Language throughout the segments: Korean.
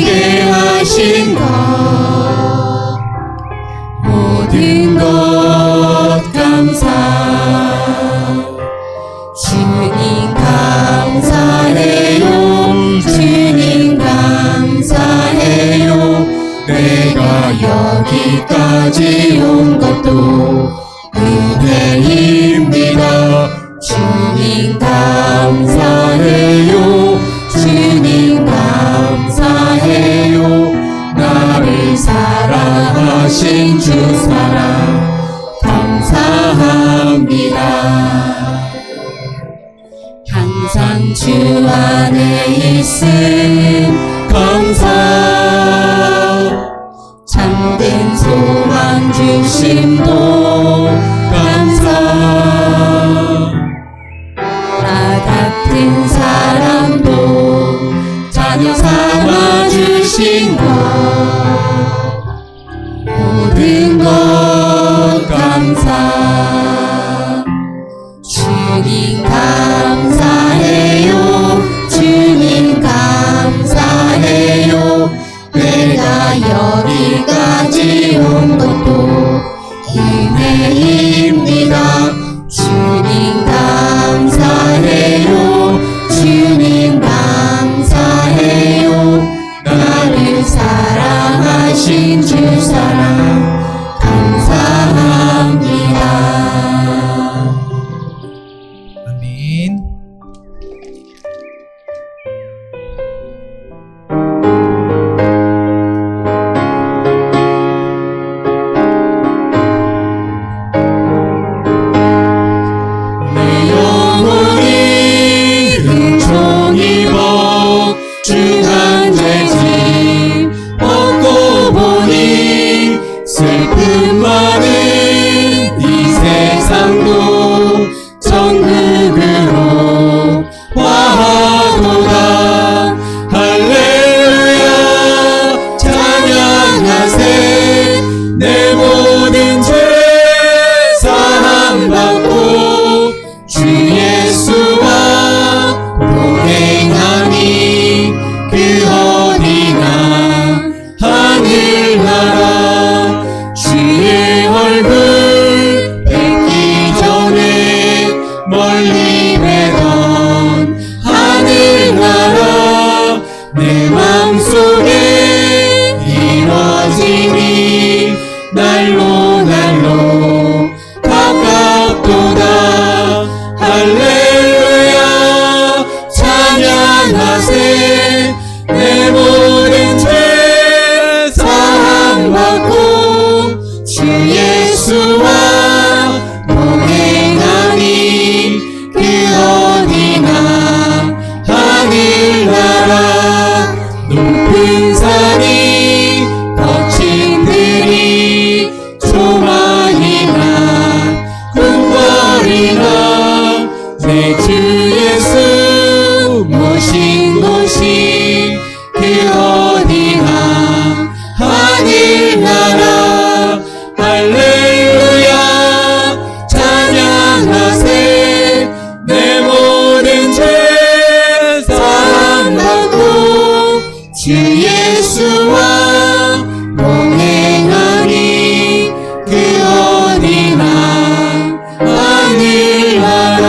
함께 하신 것 모든 것 감사 주님 감사해요 주님 감사해요 내가 여기까지 온 것도 은혜입니다 주님 감사해요 주님 감사해요 나를 사랑하신 주 사랑 감사합니다 항상 주 안에 있음 감사 참된 소망 주심도 감사 나 같은 사람도 자녀 삼아 주신 것 모든 것 감사 주님 감사해요 주님 감사해요 내가 여기까지 온 것도 은혜입니다 주님 감사해요 주님 감사해요 나를 사랑하신 주 사랑 감사합니다 아멘. 내 영혼이 은총 입어 중한 죄짐 벗고 보니 슬픔 많은 이 세상도 천국으로 화하도다 할렐루야 찬양하세 내 모든 죄 사함받고 주 예수와 동행하니 그 어디나 하늘나라 주의 얼굴 뵙기 전에 멀리 뵈던 하늘나라 내 맘속에 이루어지니 날로 날로 가깝도다 할렐루야 찬양하세 내 모든 죄 사함받고 주 예수와 동행하니 그 어디나 하늘나라 높은 산이 거친 들이 조만이나 궁궐이나 내 주 예수 모신 곳이 그 어디나 하늘나라 할렐루야 찬양하세 내 모든 죄 사함받고 주 예수와 동행하니 그 어디나 하늘나라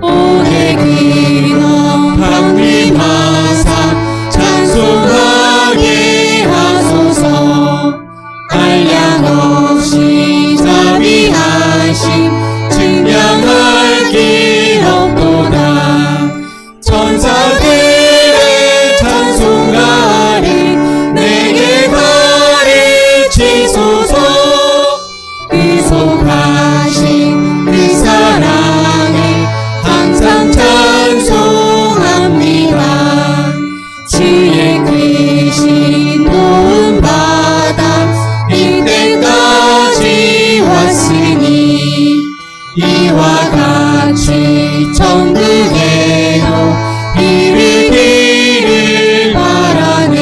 오래 그리워 방림하사 찬송하게 하소서 한량없이 자비하심 증명할 길 없도다 천사들의 찬송가를 내게 가르치소서 구속하신 그 사랑을 항상 찬송합니다 주의 크신 도움받아 이때까지 왔으니 이와 같이 천국에도 이르기를 바라네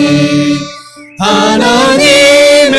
하나님의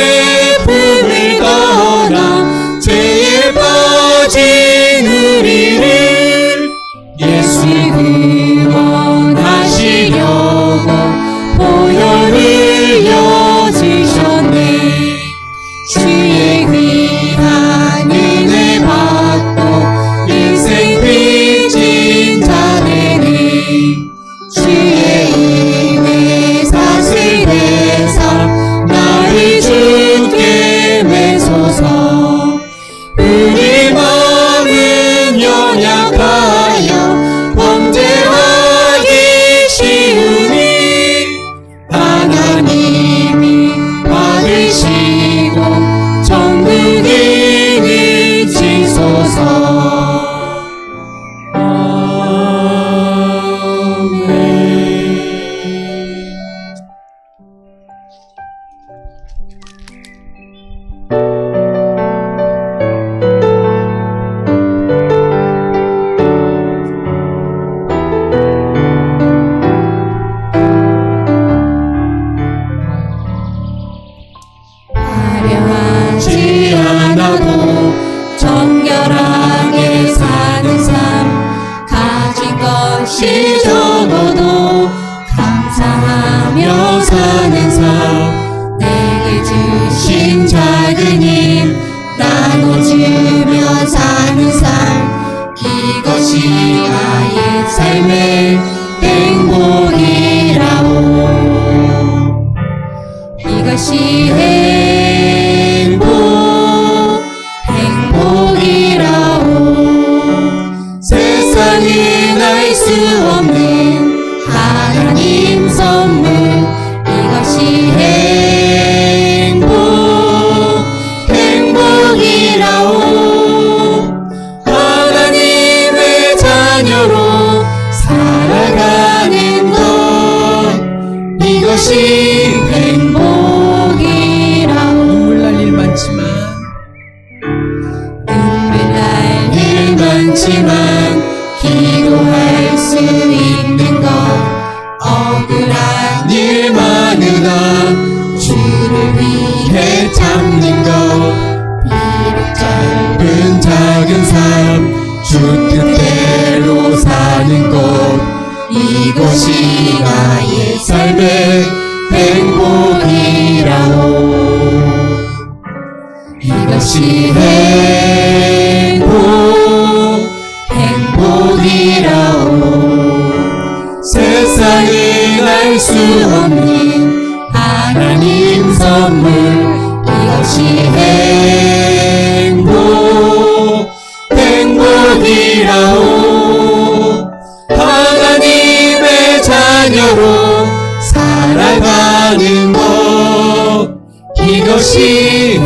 삶의 행복이라오. 이것이 행복이라오. 세상은 알 수 없는 하나님 선물. 이것이 행복이라오. 하나님의 자녀로 살아가는 것. 이것이 행복이라오. 눈물 날 일 많지만 기도할 수 있는 것. 억울한 일 많으나 주를 위해 참는 것. 비록 짧은 작은 삶 주 뜻대로 사는 것. 이것이 나의 삶의 행복이라오. 이것이 행복이라오. 세상은 알 수 없는 하나님 선물. 이것이 행복이라오. 하나님의 자녀로 살아가는 것. 이것이